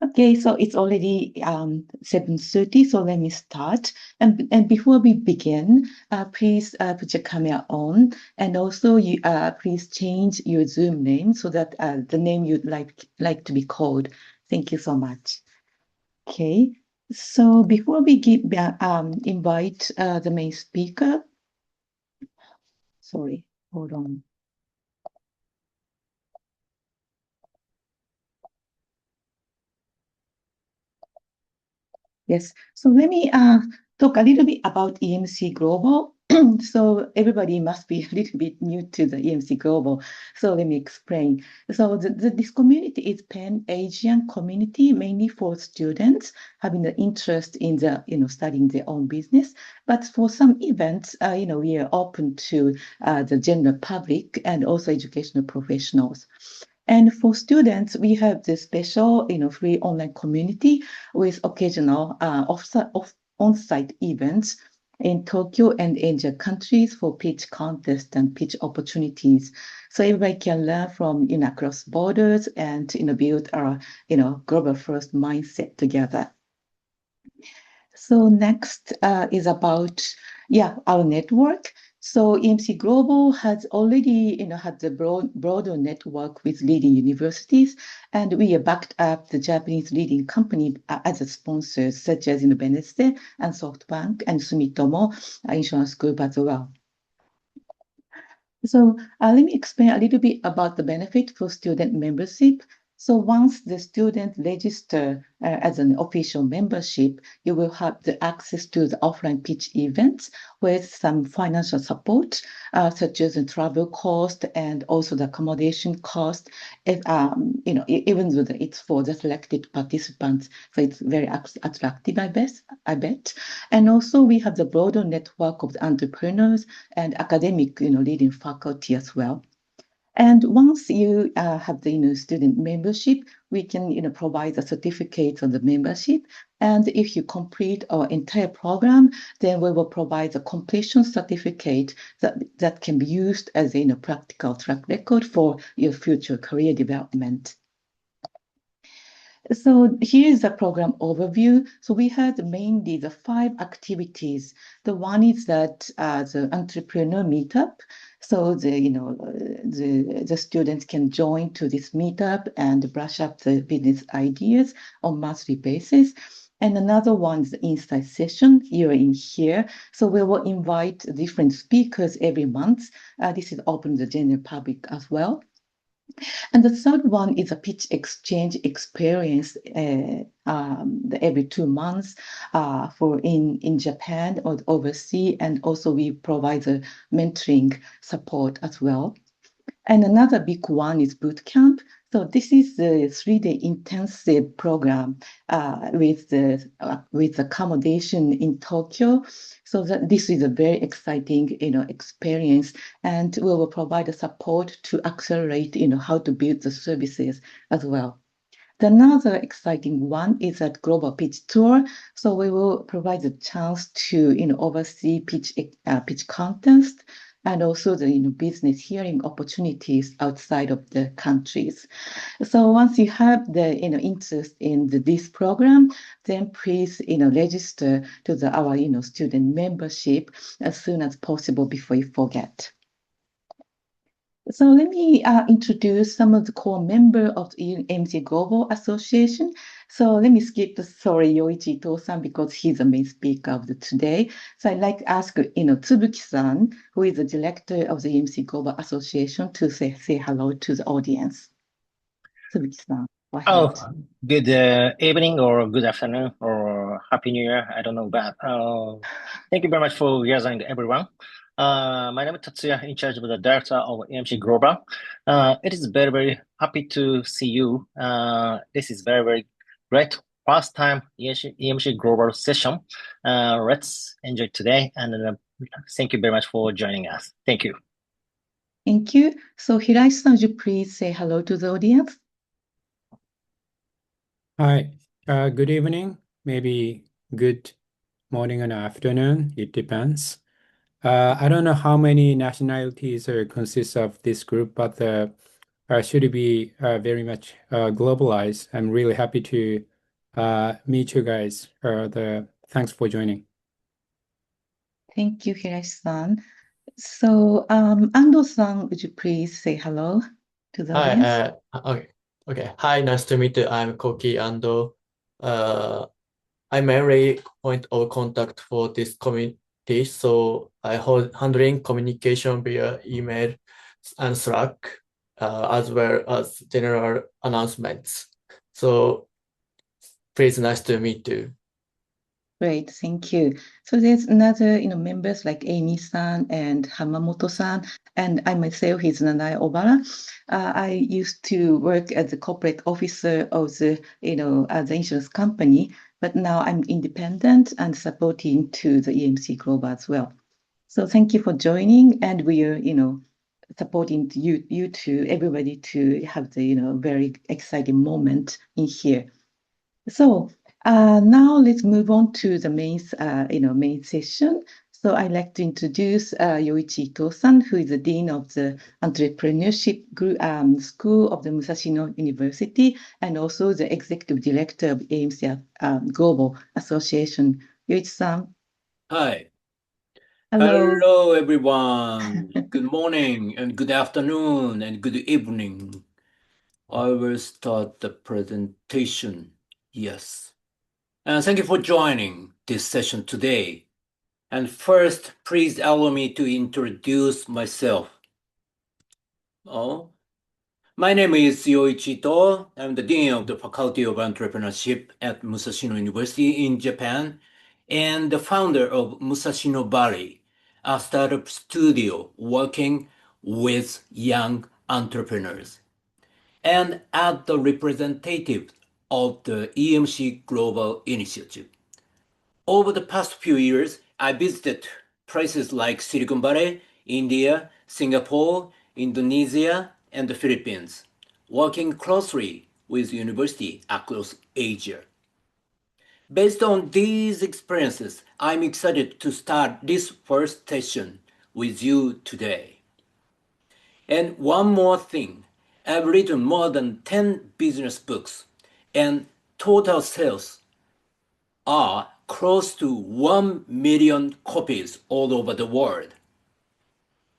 Okay, so it's already 7:30, so let me start. And before we begin, please put your camera on, and also you please change your Zoom name so that the name you'd like to be called. Thank you so much. Okay, so before we invite the main speaker, sorry, hold on. Yes, so let me talk a little bit about EMC Global. So everybody must be a little bit new to the EMC Global. So let me explain. So this community is Pan-Asian community, mainly for students having the interest in the studying their own business. But for some events, we are open to the general public and also educational professionals. And for students, we have this special, free online community with occasional on-site events in Tokyo and Asia countries for pitch contests and pitch opportunities. So everybody can learn from, across borders and, build our, global first mindset together. So next is about, our network. So EMC Global has already, had the broader network with leading universities, and we are backed up the Japanese leading company as a sponsors, such as Benesse and SoftBank and Sumitomo Insurance Group as well. So let me explain a little bit about the benefit for student membership. So once the student register as an official membership, you will have the access to the offline pitch events with some financial support, such as the travel cost and also the accommodation cost. Even though it's for the selected participants, so it's very attractive, I bet. And also we have the broader network of the entrepreneurs and academic, leading faculty as well. And once you have the student membership, we can provide a certificate on the membership. And if you complete our entire program, then we will provide a completion certificate that can be used as a practical track record for your future career development. So here's the program overview. So we had mainly the 5 activities. The one is that the entrepreneur meetup. So the students can join to this meetup and brush up the business ideas on monthly basis. And another one is the insight session. You're in here. So we will invite different speakers every month. This is open to the general public as well. And the third one is a pitch exchange experience every 2 months for in Japan or overseas. And also we provide the mentoring support as well. And another big one is boot camp. So this is the 3-day intensive program with accommodation in Tokyo. So this is a very exciting, experience, and we will provide the support to accelerate, how to build the services as well. Another exciting one is that global pitch tour. So we will provide the chance to, oversee pitch contest and also the business hearing opportunities outside of the countries. So once you have the interest in this program, then please register to our student membership as soon as possible before you forget. So let me introduce some of the core members of the EMC Global Association. So let me skip Yoichi Ito because he's the main speaker of today. So I'd like to ask, Tsubuki-san, who is the director of the EMC Global Association, to say hello to the audience. Tsubuki-san, go ahead. Oh, good evening or good afternoon or Happy New Year. I don't know, but thank you very much for gathering everyone. My name is Tatsuya, in charge of the director of EMC Global. It is very, very happy to see you. This is very, very great. First time EMC Global session. Let's enjoy today. And thank you very much for joining us. Thank you. Thank you. So Hiraishi-san, would you please say hello to the audience? Hi, good evening, maybe good morning and afternoon, it depends. I don't know how many nationalities consist of this group, but should be very much globalized. I'm really happy to meet you guys. Thanks for joining. Thank you, Hirashi-san. So, Ando-san, would you please say hello to the audience? Okay. Hi, nice to meet you. I'm Koki Ando. I'm mainly point of contact for this community, so I hold handling communication via email and Slack, as well as general announcements. So please, nice to meet you. Great, thank you. So there's another, members like Amy-san and Hamamoto-san, and I myself is Nanai Obara. I used to work as a corporate officer of the insurance company, but now I'm independent and supporting to the EMC Global as well. So thank you for joining, and we are, supporting you to everybody to have the, very exciting moment in here. So now let's move on to the main session. So I'd like to introduce Yoichi Ito-san, who is the Dean of the Entrepreneurship School of the Musashino University, and also the Executive Director of EMC Global Association. Yoichi-san. Hi. Hello. Hello, everyone. Good morning and good afternoon and good evening. I will start the presentation. Yes. And thank you for joining this session today. And first, please allow me to introduce myself. My name is Yoichi Ito. I'm the Dean of the Faculty of Entrepreneurship at Musashino University in Japan and the founder of Musashino Valley, a startup studio working with young entrepreneurs, and as the representative of the EMC Global Initiative. Over the past few years, I visited places like Silicon Valley, India, Singapore, Indonesia, and the Philippines, working closely with universities across Asia. Based on these experiences, I'm excited to start this first session with you today. And one more thing, I've written more than 10 business books, and total sales are close to 1 million copies all over the world.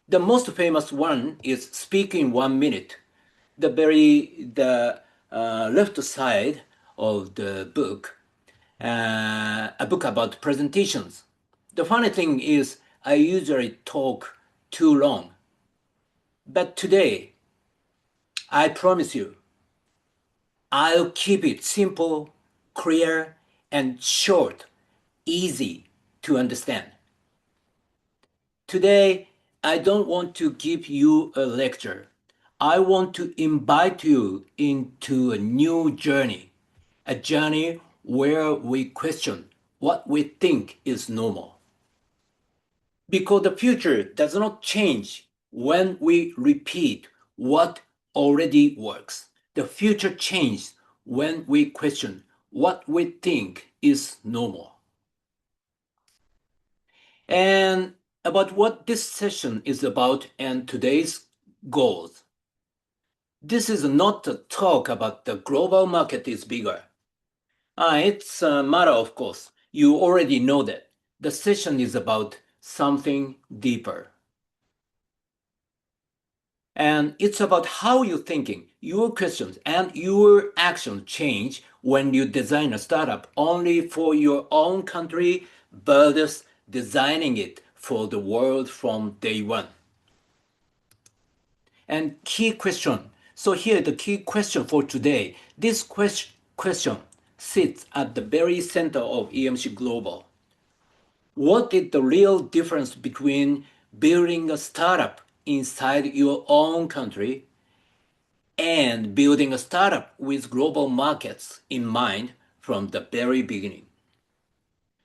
The most famous one is Speak in 1 Minute. The left side of the book, a book about presentations. The funny thing is I usually talk too long. But today, I promise you, I'll keep it simple, clear, and short, easy to understand. Today, I don't want to give you a lecture. I want to invite you into a new journey, a journey where we question what we think is normal. Because the future does not change when we repeat what already works. The future changes when we question what we think is normal. And about what this session is about and today's goals. This is not a talk about the global market is bigger. It's a matter, of course. You already know that. The session is about something deeper. And it's about how you're thinking, your questions, and your actions change when you design a startup only for your own country versus designing it for the world from day one. And key question. So here the key question for today. This question sits at the very center of EMC Global. What is the real difference between building a startup inside your own country and building a startup with global markets in mind from the very beginning?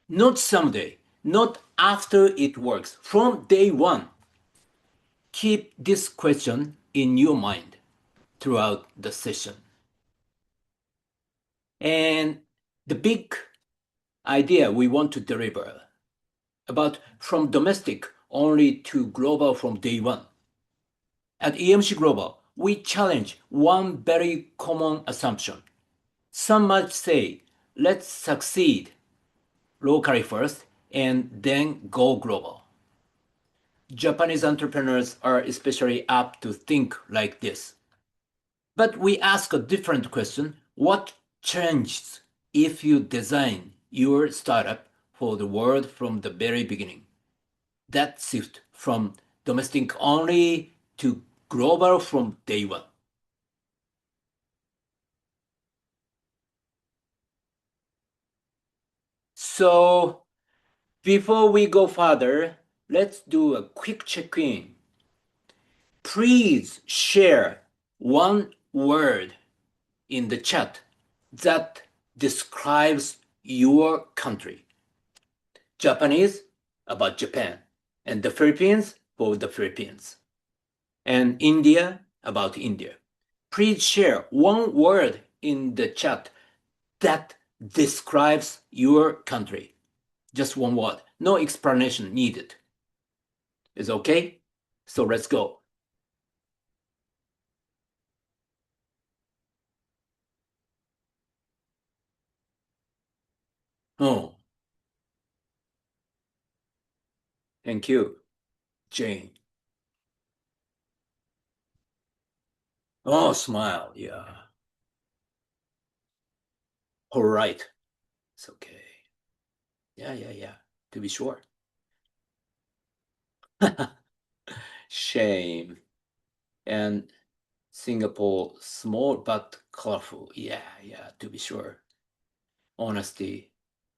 Not someday, not after it works, from day one. Keep this question in your mind throughout the session. And the big idea we want to deliver about from domestic only to global from day one. At EMC Global, we challenge one very common assumption. Some might say let's succeed locally first and then go global. Japanese entrepreneurs are especially apt to think like this. But we ask a different question. What changes if you design your startup for the world from the very beginning? That shift from domestic only to global from day one. So before we go further, let's do a quick check-in. Please share one word in the chat that describes your country. Japanese about Japan, and the Philippines for the Philippines, and India about India. Please share one word in the chat that describes your country. Just one word, no explanation needed. Is okay? So let's go. Oh, thank you, Jane. Oh, smile, yeah. All right, it's okay. Yeah, to be sure. Shame. And Singapore, small but colorful. Yeah, to be sure. Honesty,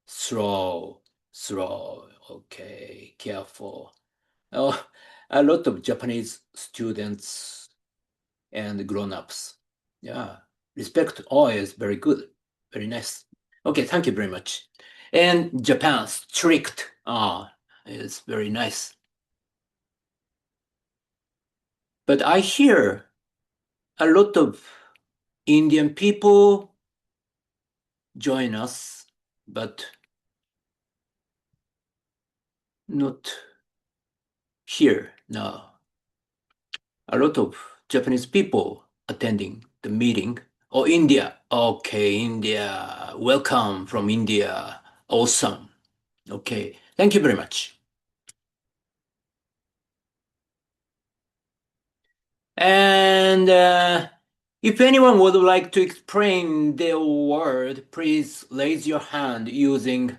slow. Okay, careful. Oh, a lot of Japanese students and grown-ups. Yeah, respect always very good. Very nice. Okay, thank you very much. And Japan, strict. It's very nice. But I hear a lot of Indian people join us, but not here now. A lot of Japanese people attending the meeting. Oh, India. Okay, India. Welcome from India. Awesome. Okay, thank you very much. And if anyone would like to explain their word, please raise your hand using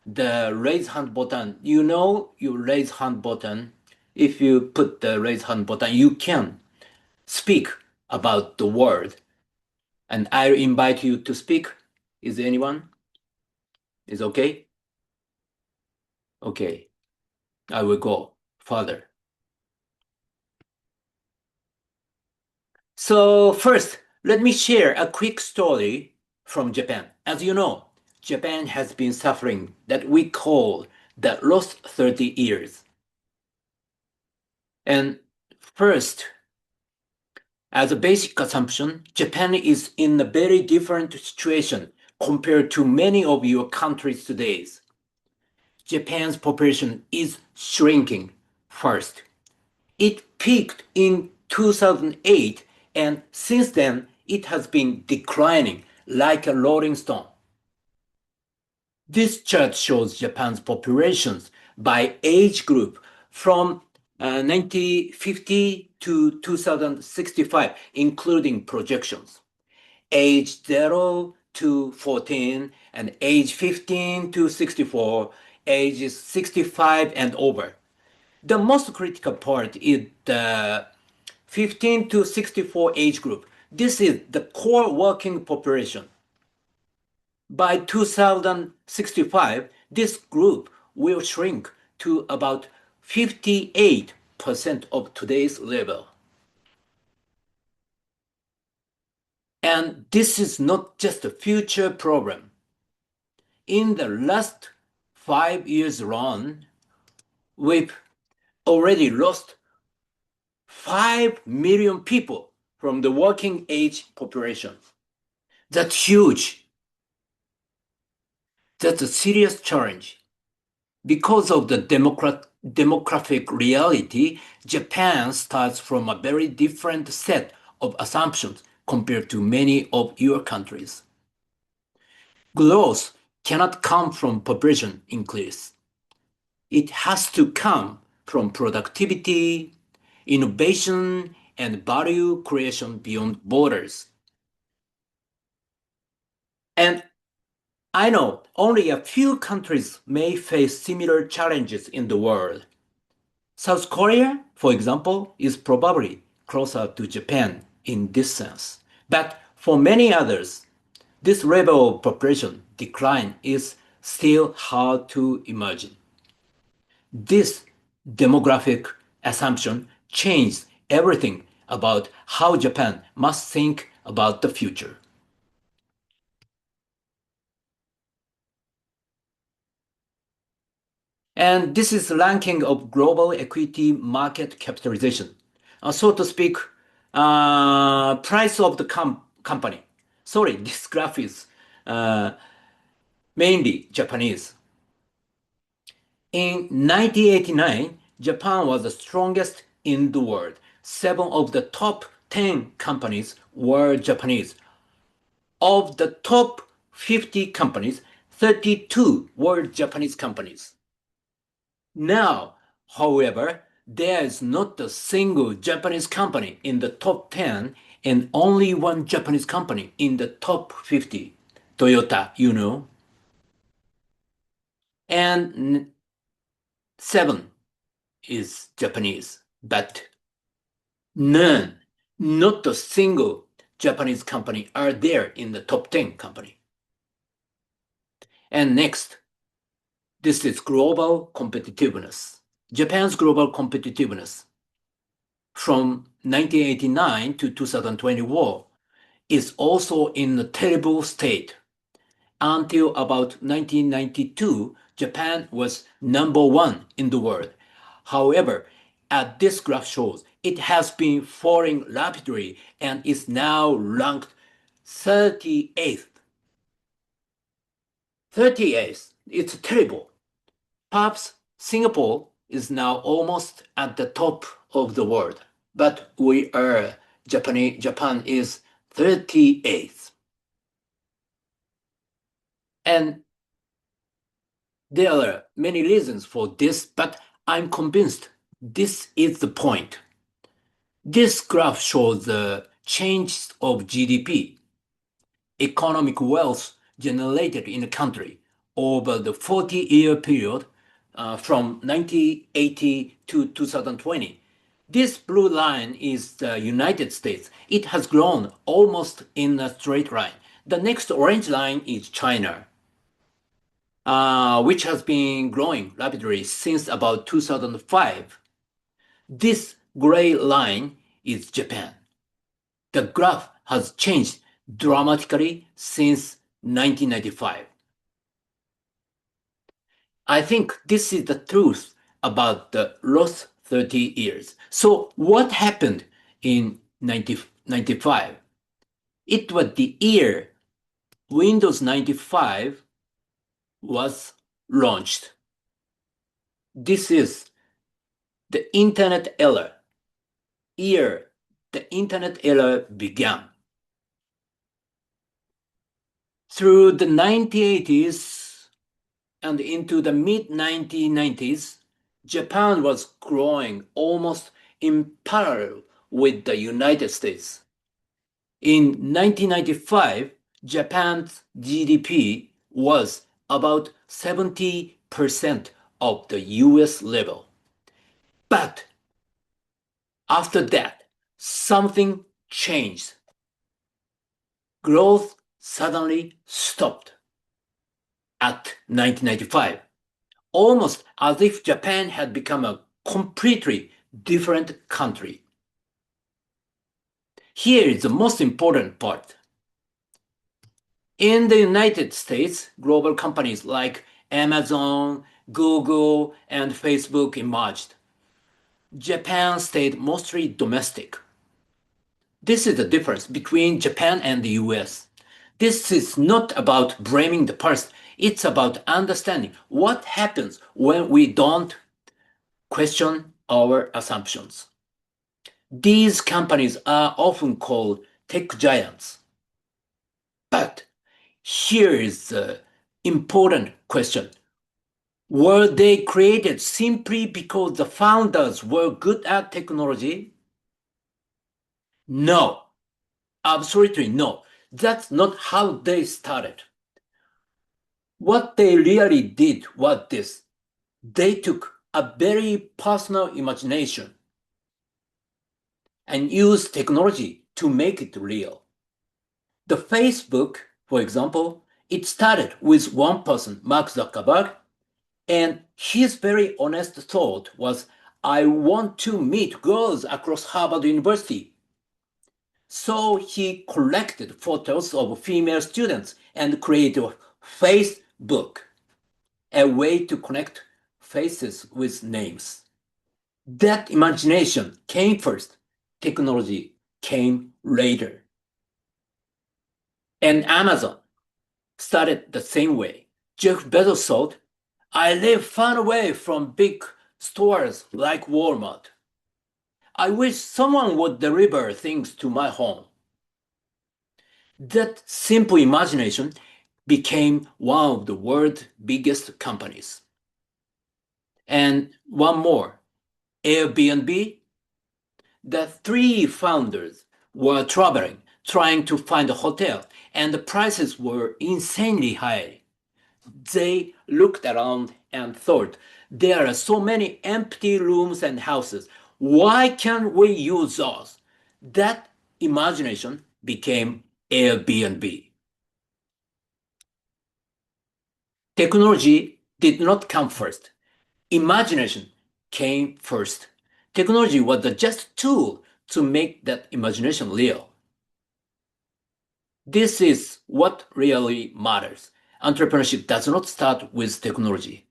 the raise hand button. You know your raise hand button. If you put the raise hand button, you can speak about the word. And I'll invite you to speak. Is anyone? Is okay? Okay. I will go further. So first, let me share a quick story from Japan. As you know, Japan has been suffering that we call the lost 30 years. And first, as a basic assumption, Japan is in a very different situation compared to many of your countries today. Japan's population is shrinking first. It peaked in 2008, and since then, it has been declining like a rolling stone. This chart shows Japan's populations by age group from 1950 to 2065, including projections. Age 0 to 14 and age 15 to 64, ages 65 and over. The most critical part is the 15 to 64 age group. This is the core working population. By 2065, this group will shrink to about 58% of today's level. And this is not just a future problem. In the last 5 years run, we've already lost 5 million people from the working age population. That's huge. That's a serious challenge. Because of the demographic reality, Japan starts from a very different set of assumptions compared to many of your countries. Growth cannot come from population increase. It has to come from productivity, innovation, and value creation beyond borders. And I know only a few countries may face similar challenges in the world. South Korea, for example, is probably closer to Japan in this sense. But for many others, this level of population decline is still hard to imagine. This demographic assumption changed everything about how Japan must think about the future. And this is the ranking of global equity market capitalization. So to speak, price of the company. Sorry, this graph is mainly Japanese. In 1989, Japan was the strongest in the world. 7 of the top 10 companies were Japanese. Of the top 50 companies, 32 were Japanese companies. Now, however, there is not a single Japanese company in the top 10 and only one Japanese company in the top 50. Toyota, you know. And 7 is Japanese, but none, not a single Japanese company are there in the top 10 company. And next, this is global competitiveness. Japan's global competitiveness from 1989 to 2021 is also in a terrible state. Until about 1992, Japan was #1 in the world. However, as this graph shows, it has been falling rapidly and is now ranked 38th. 38th, it's terrible. Perhaps Singapore is now almost at the top of the world, but Japan is 38th. And there are many reasons for this, but I'm convinced this is the point. This graph shows the change of GDP, economic wealth generated in a country over the 40-year period from 1980 to 2020. This blue line is the United States. It has grown almost in a straight line. The next orange line is China, which has been growing rapidly since about 2005. This gray line is Japan. The graph has changed dramatically since 1995. I think this is the truth about the last 30 years. So what happened in 1995? It was the year Windows 95 was launched. This is the internet era. Year the internet era began. Through the 1980s and into the mid-1990s, Japan was growing almost in parallel with the United States. In 1995, Japan's GDP was about 70% of the US level. But after that, something changed. Growth suddenly stopped at 1995, almost as if Japan had become a completely different country. Here is the most important part. In the United States, global companies like Amazon, Google, and Facebook emerged. Japan stayed mostly domestic. This is the difference between Japan and the US. This is not about blaming the past. It's about understanding what happens when we don't question our assumptions. These companies are often called tech giants. But Here is the important question. Were they created simply because the founders were good at technology? No, absolutely no. That's not how they started. What they really did was this. They took a very personal imagination and used technology to make it real. The Facebook, for example, it started with one person, Mark Zuckerberg, and his very honest thought was, I want to meet girls across Harvard University. So he collected photos of female students and created Facebook, a way to connect faces with names. That imagination came first. Technology came later. And Amazon started the same way. Jeff Bezos thought, I live far away from big stores like Walmart. I wish someone would deliver things to my home. That simple imagination became one of the world's biggest companies. And one more, Airbnb. The three founders were traveling, trying to find a hotel, and the prices were insanely high. They looked around and thought, there are so many empty rooms and houses. Why can't we use those? That imagination became Airbnb. Technology did not come first. Imagination came first. Technology was just a tool to make that imagination real. This is what really matters. Entrepreneurship does not start with technology.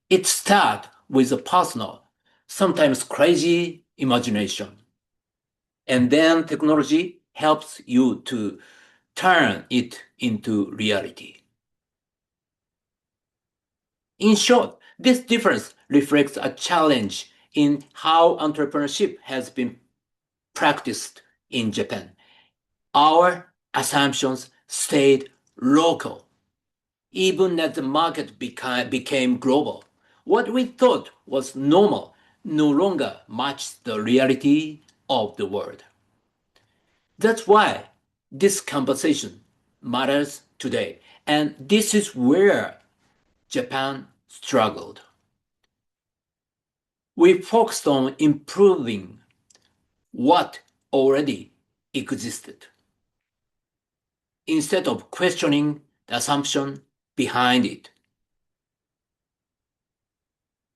It starts with a personal, sometimes crazy imagination. And then technology helps you to turn it into reality. In short, this difference reflects a challenge in how entrepreneurship has been practiced in Japan. Our assumptions stayed local, even as the market became global. What we thought was normal no longer matched the reality of the world. That's why this conversation matters today, and this is where Japan struggled. We focused on improving what already existed, instead of questioning the assumption behind it.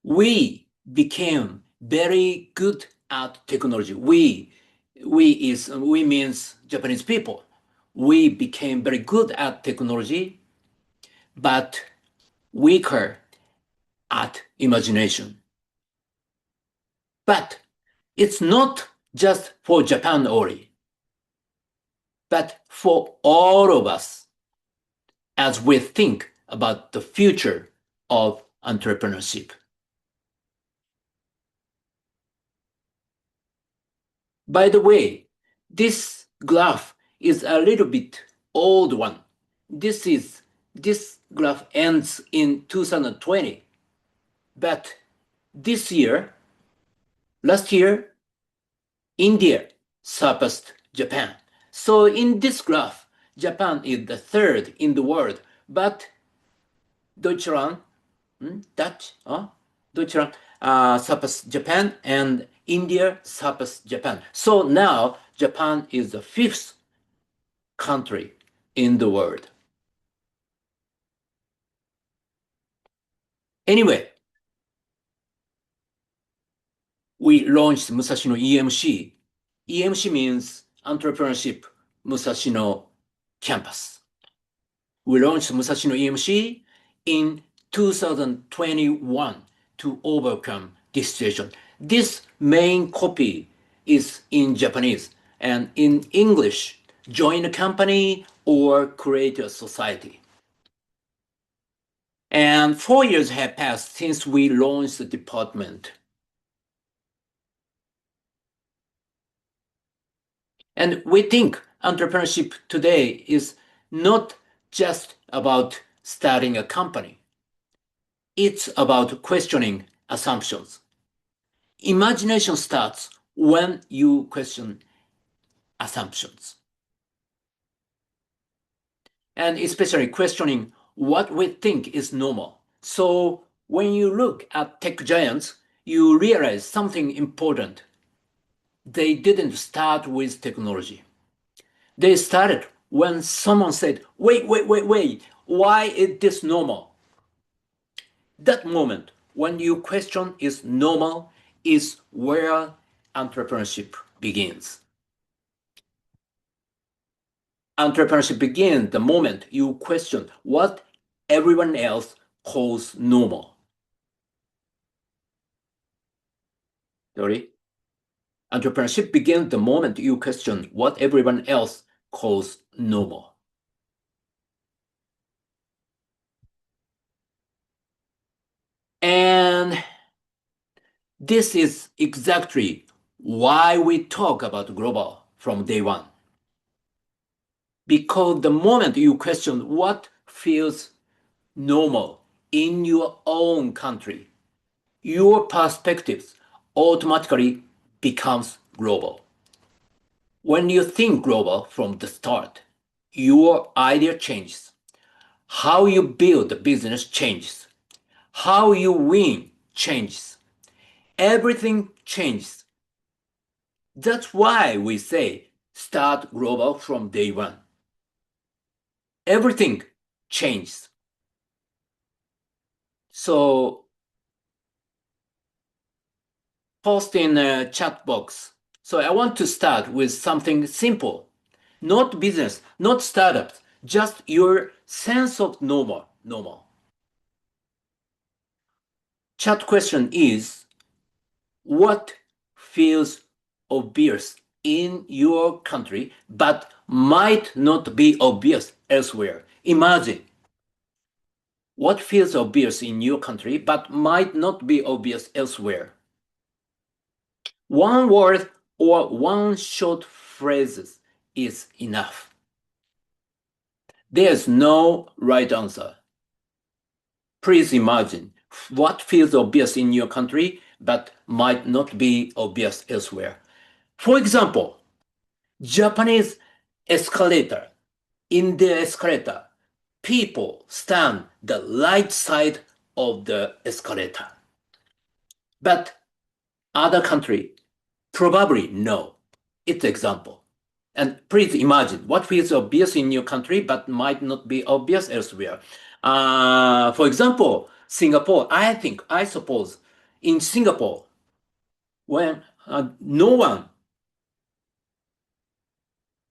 We became very good at technology. We means Japanese people. We became very good at technology, but weaker at imagination. But it's not just for Japan only, but for all of us as we think about the future of entrepreneurship. By the way, this graph is a little bit old one. This graph ends in 2020, but last year, India surpassed Japan. So in this graph, Japan is the third in the world, but Deutschland surpassed Japan, and India surpassed Japan. So now Japan is the fifth country in the world. Anyway, we launched Musashino EMC. EMC means Entrepreneurship Musashino Campus. We launched Musashino EMC in 2021 to overcome this situation. This main copy is in Japanese, and in English, join a company or create a society. And 4 years have passed since we launched the department. And we think entrepreneurship today is not just about starting a company. It's about questioning assumptions. Imagination starts when you question assumptions. And especially questioning what we think is normal. So when you look at tech giants, you realize something important. They didn't start with technology. They started when someone said, wait, why is this normal? That moment when you question is normal is where entrepreneurship begins. Entrepreneurship begins the moment you question what everyone else calls normal. Sorry? Entrepreneurship begins the moment you question what everyone else calls normal. And this is exactly why we talk about global from day one. Because the moment you question what feels normal in your own country, your perspectives automatically becomes global. When you think global from the start, your idea changes. How you build a business changes. How you win changes. Everything changes. That's why we say start global from day one. Everything changes. So post in a chat box. So I want to start with something simple. Not business, not startups, just your sense of normal. Chat question is, what feels obvious in your country but might not be obvious elsewhere? Imagine. What feels obvious in your country but might not be obvious elsewhere? One word or one short phrase is enough. There's no right answer. Please imagine what feels obvious in your country but might not be obvious elsewhere. For example, Japanese escalator. In the escalator, people stand the right side of the escalator. But other country, probably no. It's example. And please imagine what feels obvious in your country but might not be obvious elsewhere. For example, Singapore, I suppose in Singapore, when no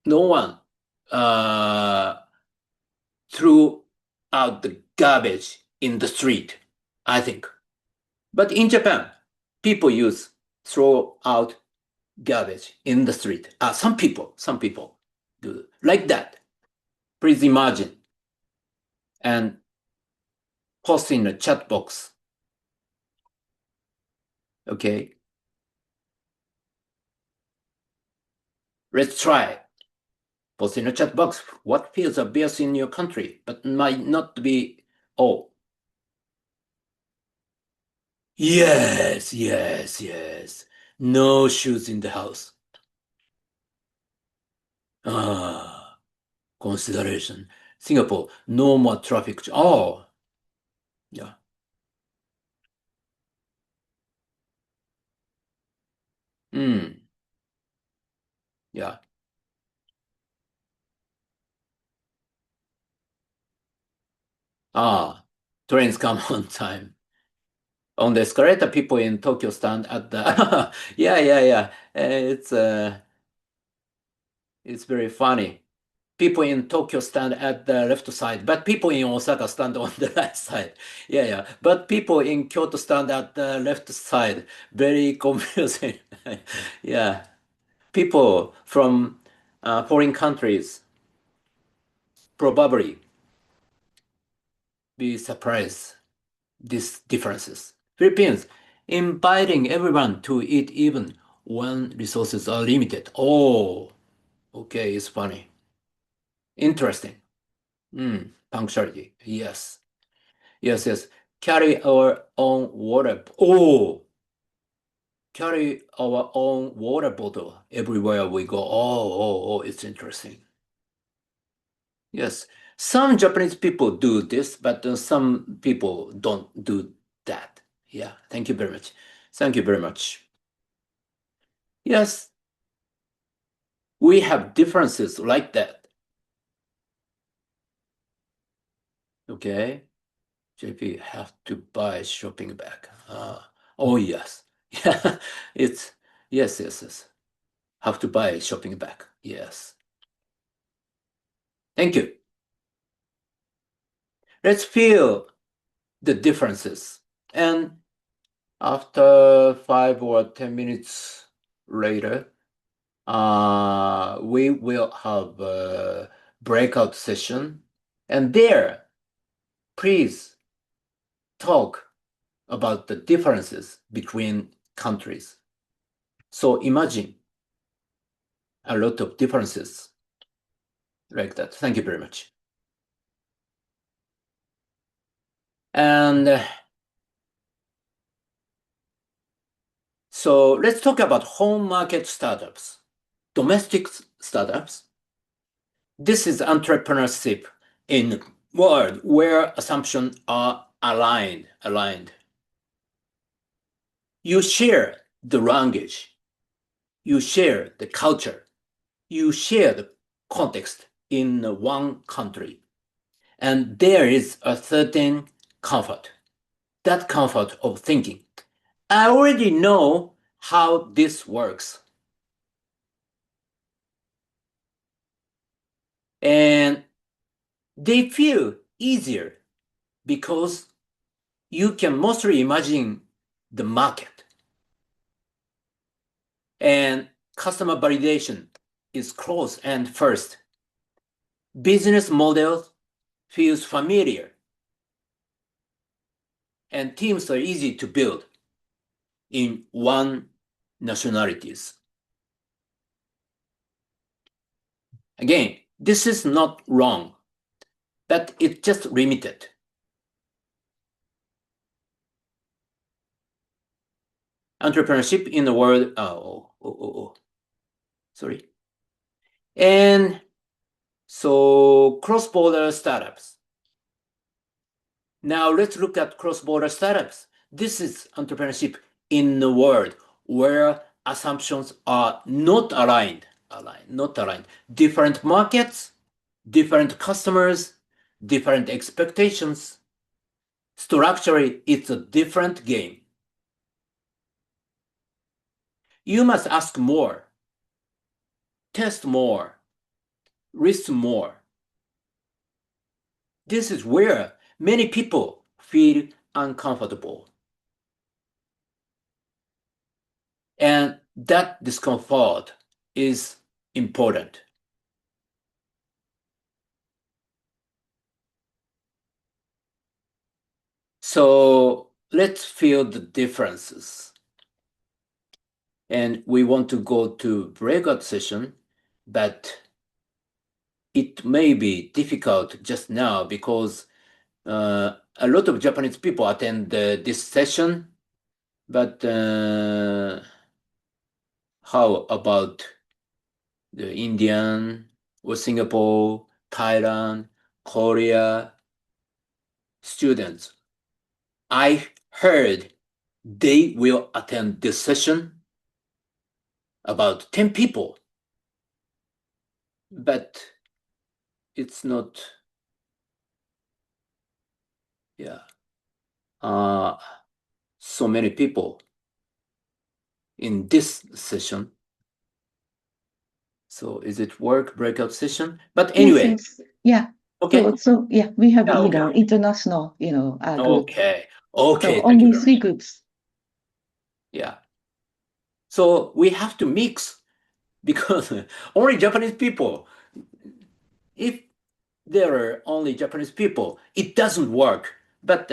one threw out the garbage in the street, I think. But in Japan, people throw out garbage in the street. Some people do like that. Please imagine and post in the chat box. Okay. Let's try. Post in the chat box. What feels obvious in your country but might not be all? Yes. No shoes in the house. Consideration. Singapore, no more traffic. Oh, yeah. Yeah. Trains come on time. On the escalator, people in Tokyo stand at the yeah. It's very funny. People in Tokyo stand at the left side, but people in Osaka stand on the right side. Yeah. But people in Kyoto stand at the left side. Very confusing. Yeah. People from foreign countries probably be surprised these differences. Philippines, inviting everyone to eat even when resources are limited. Oh, okay, it's funny. Interesting. Punctuality. Yes. Yes, yes. Carry our own water. Oh, carry our own water bottle everywhere we go. Oh, it's interesting. Yes. Some Japanese people do this, but some people don't do that. Yeah. Thank you very much. Thank you very much. Yes. We have differences like that. Okay. JP have to buy shopping bag. Oh yes. Yeah. Yes. Have to buy a shopping bag. Yes. Thank you. Let's feel the differences. And after 5 or 10 minutes later, we will have a breakout session. And there, please talk about the differences between countries. So imagine a lot of differences like that. Thank you very much. And so let's talk about home market startups, domestic startups. This is entrepreneurship in a world where assumptions are aligned. You share the language, you share the culture, you share the context in one country. And there is a certain comfort, that comfort of thinking. I already know how this works. And they feel easier because you can mostly imagine the market. And customer validation is close and first. Business model feels familiar. And teams are easy to build in one nationalities. Again, this is not wrong, but it's just limited. Entrepreneurship in the world, sorry. And so cross-border startups. Now let's look at cross-border startups. This is entrepreneurship in the world where assumptions are not aligned. Different markets, different customers, different expectations. Structurally, it's a different game. You must ask more, test more, risk more. This is where many people feel uncomfortable. And that discomfort is important. So let's feel the differences. And we want to go to breakout session, but it may be difficult just now because a lot of Japanese people attend this session, but how about the Indian or Singapore, Thailand, Korea students? I heard they will attend this session, about 10 people, but it's not, so many people in this session. So is it work breakout session? But anyway. Yes. Yeah. Okay. So yeah, we have, Okay. international, group. Okay. So Thank only you very 3 much. groups. Yeah. So we have to mix because only Japanese people, if there are only Japanese people, it doesn't work. But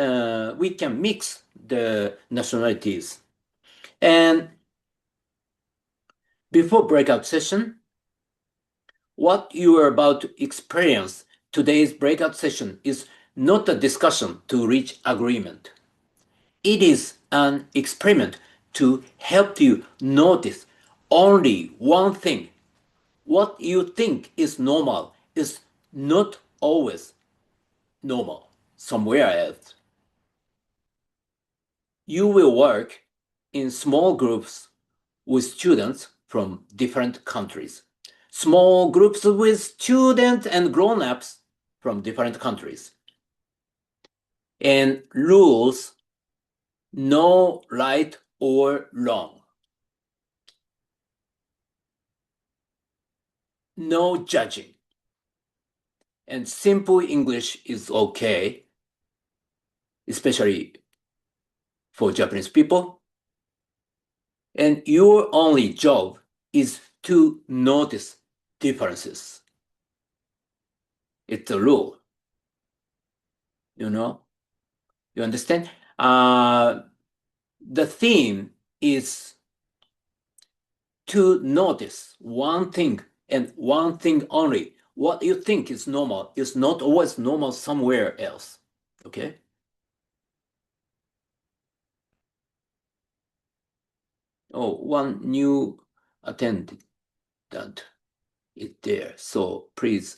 we can mix the nationalities. And before breakout session, what you are about to experience today's breakout session is not a discussion to reach agreement. It is an experiment to help you notice only one thing. What you think is normal is not always normal somewhere else. You will work in small groups with students from different countries. Small groups with students and grown-ups from different countries. And rules, no right or wrong. No judging. And simple English is okay, especially for Japanese people. And your only job is to notice differences. It's a rule. You know? You understand? The theme is to notice one thing and one thing only. What you think is normal is not always normal somewhere else. Okay? Oh, one new attendant is there. So please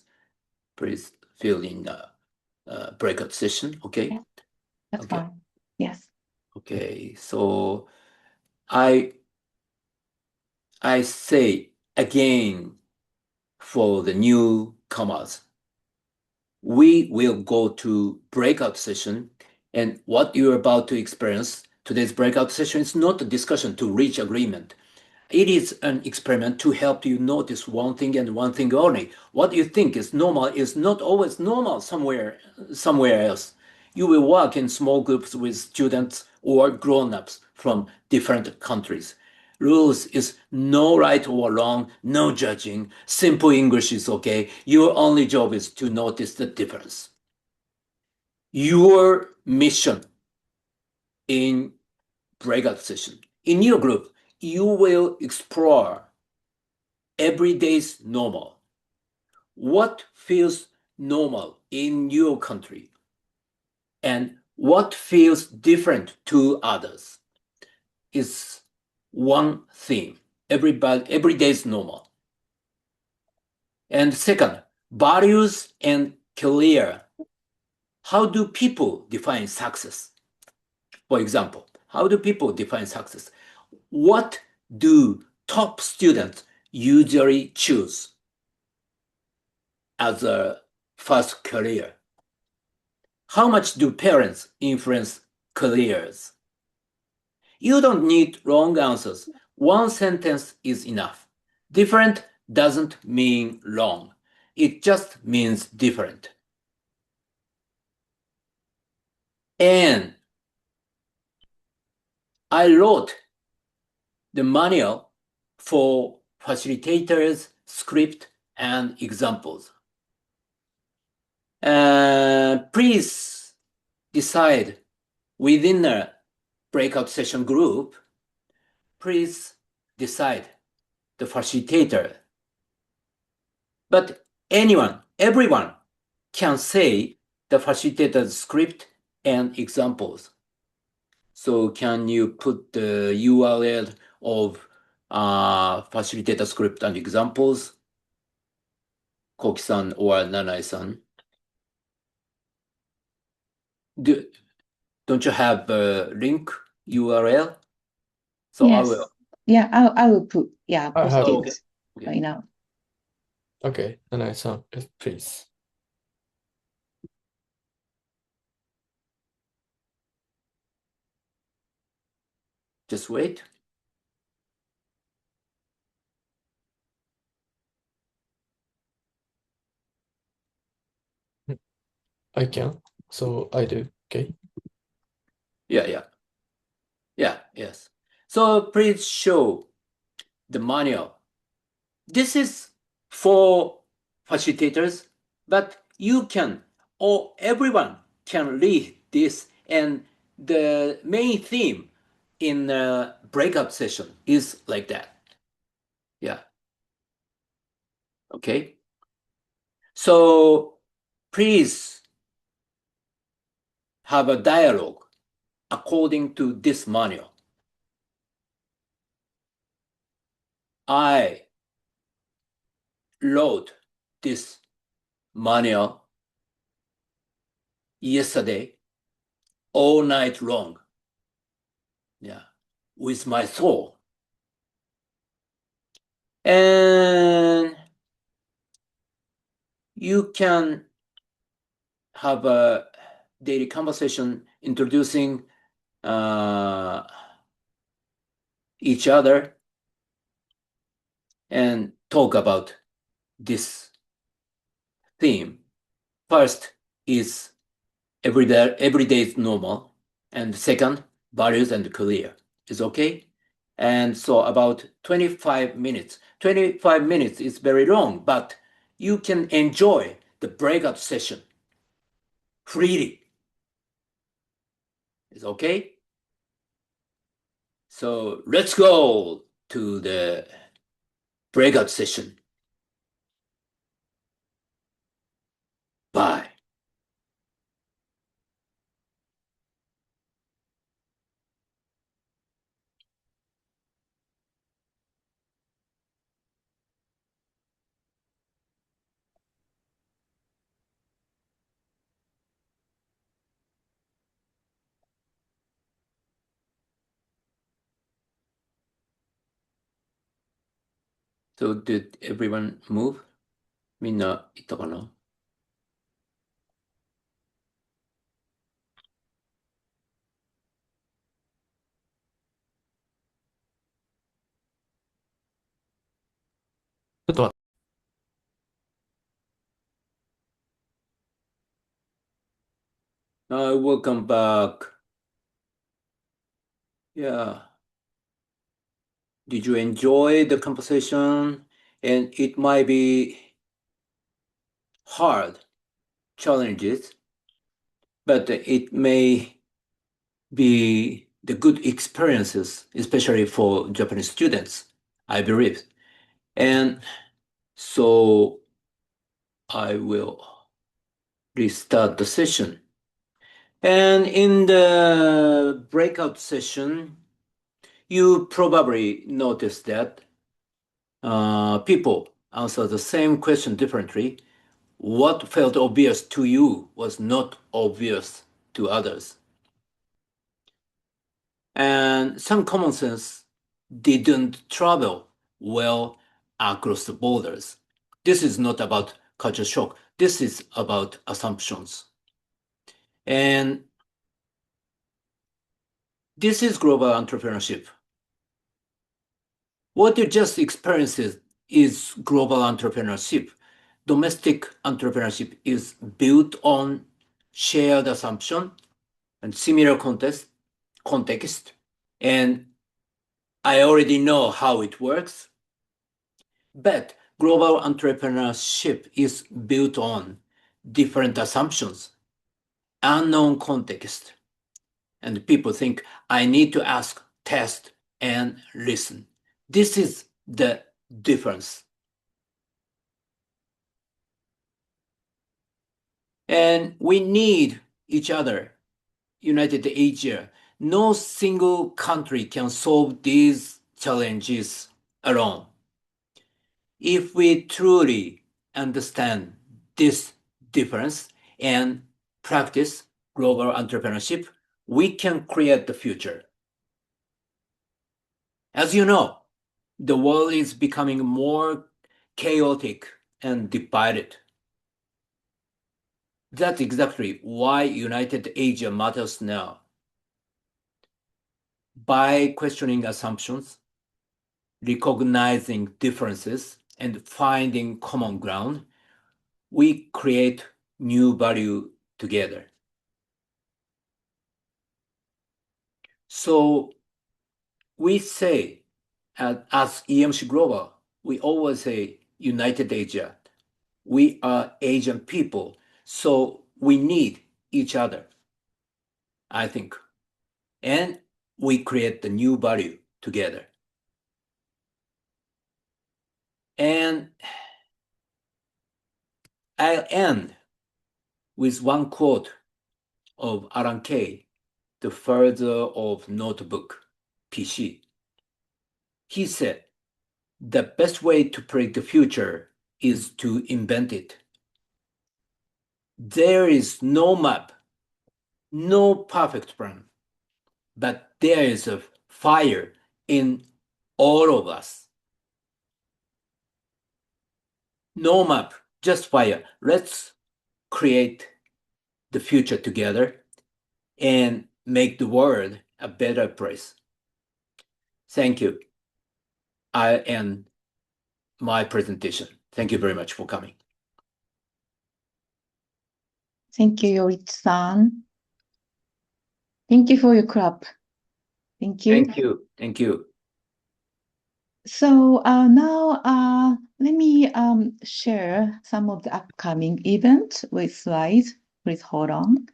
fill in the breakout session. Okay? Yeah, that's Okay. fine. Yes. Okay. So I say again for the newcomers, we will go to breakout session, and what you're about to experience today's breakout session is not a discussion to reach agreement. It is an experiment to help you notice one thing and one thing only. What you think is normal is not always normal somewhere else. You will work in small groups with students or grown-ups from different countries. Rules is no right or wrong, no judging. Simple English is okay. Your only job is to notice the difference. Your mission in breakout session, in your group, you will explore everyday's normal. What feels normal in your country and what feels different to others is one theme. Every day's normal. And second, values and career. How do people define success? For example, how do people define success? What do top students usually choose as a first career? How much do parents influence careers? You don't need long answers. One sentence is enough. Different doesn't mean wrong. It just means different. And I wrote the manual for facilitators, script, and examples. Please decide within a breakout session group, please decide the facilitator. But everyone can say the facilitator's script and examples. So can you put the URL of facilitator script and examples? Koki-san or Nanai-san. Don't you have a link URL? So Yes. I will. Yeah, I will post have it it. Okay. right now. Okay, Nanai-san, please. Just wait. I can. So I do. Okay. Yes. So please show the manual. This is for facilitators, but you can, or everyone can read this, and the main theme in the breakout session is like that. Yeah. Okay. So please have a dialogue according to this manual. I wrote this manual yesterday, all night long. Yeah, with my soul. And you can have a daily conversation introducing each other and talk about this theme. First is every day is normal, and second, values and career is okay. And so about 25 minutes. 25 minutes is very long, but you can enjoy the breakout session freely. It's okay? So let's go to the breakout session. Bye. So did everyone move? みんな行ったかな? Welcome back. Yeah. Did you enjoy the conversation? And it might be hard challenges, but it may be the good experiences, especially for Japanese students, I believe. And so I will restart the session. And in the breakout session, you probably noticed that people answer the same question differently. What felt obvious to you was not obvious to others. And some common sense didn't travel well across the borders. This is not about culture shock. This is about assumptions. And this is global entrepreneurship. What you just experienced is global entrepreneurship. Domestic entrepreneurship is built on shared assumption and similar context, and I already know how it works. But global entrepreneurship is built on different assumptions, unknown context, and people think I need to ask, test, and listen. This is the difference. And we need each other, United Asia. No single country can solve these challenges alone. If we truly understand this difference and practice global entrepreneurship, we can create the future. As you know, the world is becoming more chaotic and divided. That's exactly why United Asia matters now. By questioning assumptions, recognizing differences, and finding common ground, we create new value together. So we say, as EMC Global, we always say United Asia. We are Asian people, so we need each other, I think. And we create the new value together. And I'll end with one quote of Alan Kay, the father of notebook, PC. He said, "The best way to predict the future is to invent it." There is no map, no perfect plan, but there is a fire in all of us. No map, just fire. Let's create the future together and make the world a better place. Thank you. I end my presentation. Thank you very much for coming. Thank you, Yoichi-san. Thank you for your clap. Thank you. Thank you. Thank you. So now let me share some of the upcoming events with slides. Please hold on.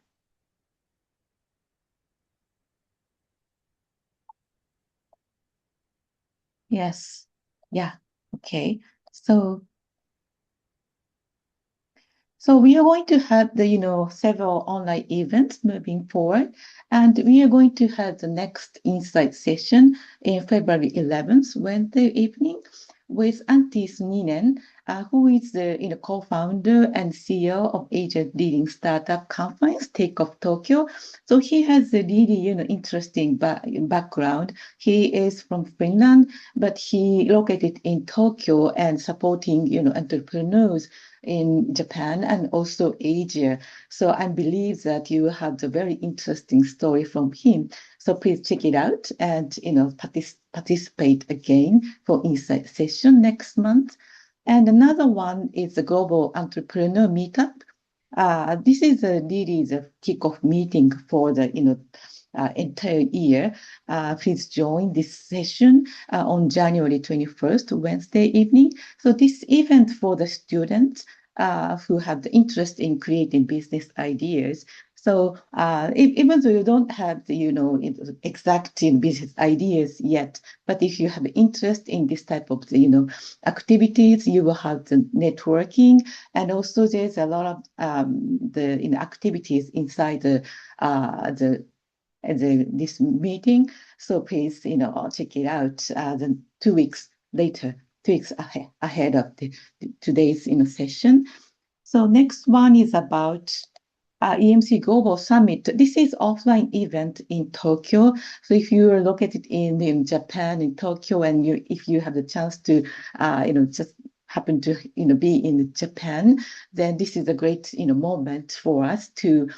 Yes. Yeah. Okay. So we are going to have the, several online events moving forward, and we are going to have the next Insight session in February 11th, Wednesday evening, with Auntie Suninen, who is the co-founder and CEO of Asia's leading startup conference, Takeoff Tokyo. So he has a really, interesting background. He is from Finland, but he located in Tokyo and supporting, entrepreneurs in Japan and also Asia. So I believe that you will have the very interesting story from him. So please check it out and participate again for Insight session next month. And another one is the Global Entrepreneur Meetup. This is really the kickoff meeting for the entire year. Please join this session on January 21st, Wednesday evening. So this event for the students who have the interest in creating business ideas. So even though you don't have the exact business ideas yet, but if you have interest in this type of activities, you will have the networking, and also there's a lot of the activities inside this meeting. So please check it out. The 2 weeks later, 2 weeks ahead of today's session. So next one is about EMC Global Summit. This is offline event in Tokyo. So if you are located in Japan, in Tokyo, and if you have the chance to, just happen to, be in Japan, then this is a great, moment for us to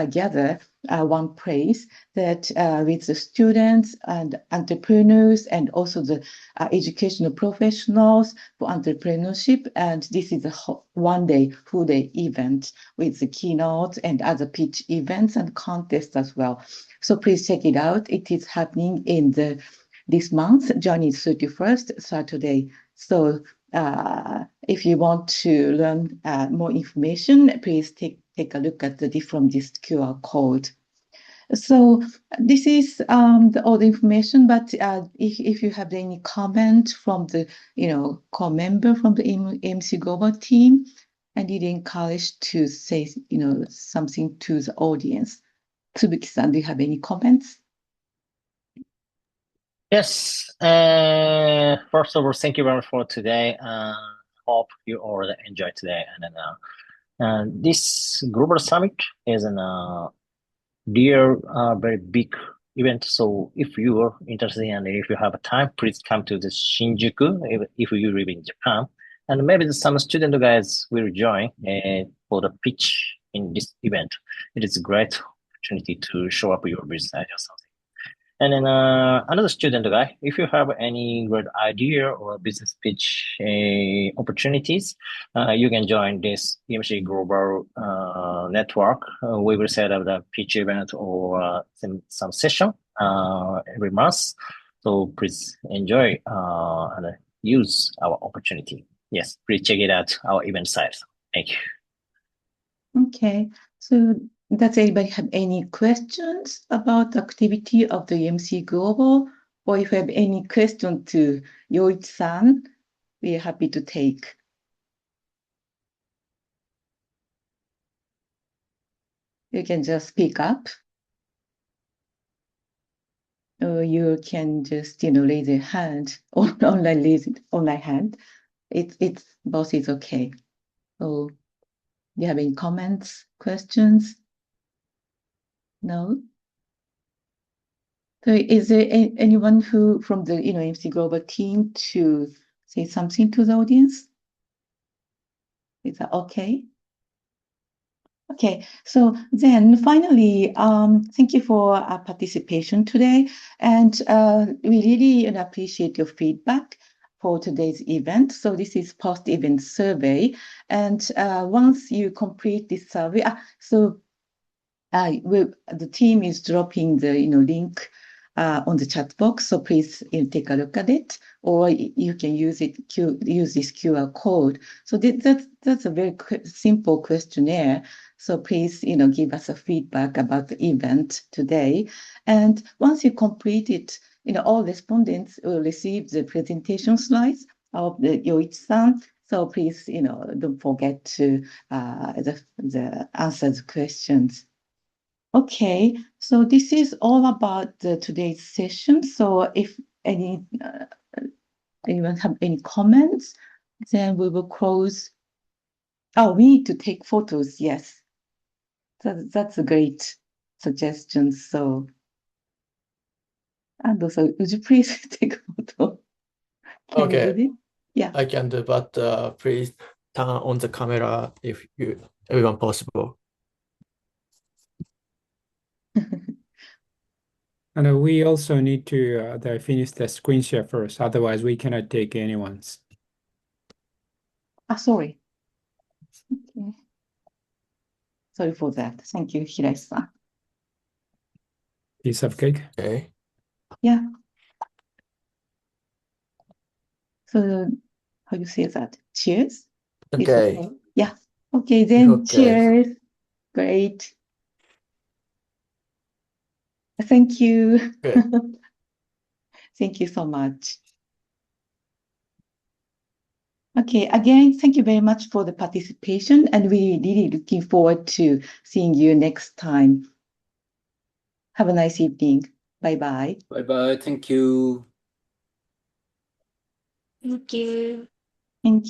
gather one place that with the students and entrepreneurs and also the educational professionals for entrepreneurship. And this is a full day event with the keynote and other pitch events and contests as well. So please check it out. It is happening in this month, January 31st, Saturday. So if you want to learn more information, please take a look at from this QR code. So this is all the information, but if you have any comment from the core member from the EMC Global team, I need encourage to say something to the audience. Tsubuki-san, do you have any comments? Yes. First of all, thank you very much for today. Hope you all enjoy today. And then this global summit is a very big event. So if you are interested and if you have time, please come to the Shinjuku if you live in Japan. And maybe some student guys will join for the pitch in this event. It is a great opportunity to show up your business idea or something. And then another student guy, if you have any great idea or business pitch opportunities, you can join this EMC Global network. We will set up the pitch event or some session every month. So please enjoy and use our opportunity. Yes, please check it out, our event site. Thank you. Okay, so does anybody have any questions about the activity of the EMC Global? Or if you have any question to Yoichi-san, we are happy to take. you can just speak up. Or you can just, raise your hand, or online hand. It's both is okay. So, do you have any comments, questions? No? So is there anyone from the, EMC Global team to say something to the audience? Is that okay? Okay, so then finally, thank you for participation today. And we really appreciate your feedback for today's event. So this is post-event survey. And once you complete this survey, the team is dropping the link on the chat box. So please take a look at it, or you can use this QR code. So that's a very simple questionnaire. So please, give us a feedback about the event today. And once you complete it, all respondents will receive the presentation slides of the Yoichi-san. So please, don't forget to answer the questions. Okay, so this is all about today's session. So if anyone have any comments, then we will close. Oh, we need to take photos. Yes, that's a great suggestion. So, and also, would you please take a photo? Can you do it? Yeah, I can do, but please turn on the camera if everyone possible. And we also need to finish the screen share first. Otherwise, we cannot take anyone's. Sorry. Okay. Sorry for that. Thank you, Hiraishi-san. Piece of cake. Okay. Yeah. So how do you say that? Cheers? Is Okay. Yeah. Okay, then Okay. cheers. Great. Thank you. Good. Thank you so much. Okay, again, thank you very much for the participation, and we're really looking forward to seeing you next time. Have a nice evening. Bye-bye. Bye-bye. Thank you. Thank you. Thank you.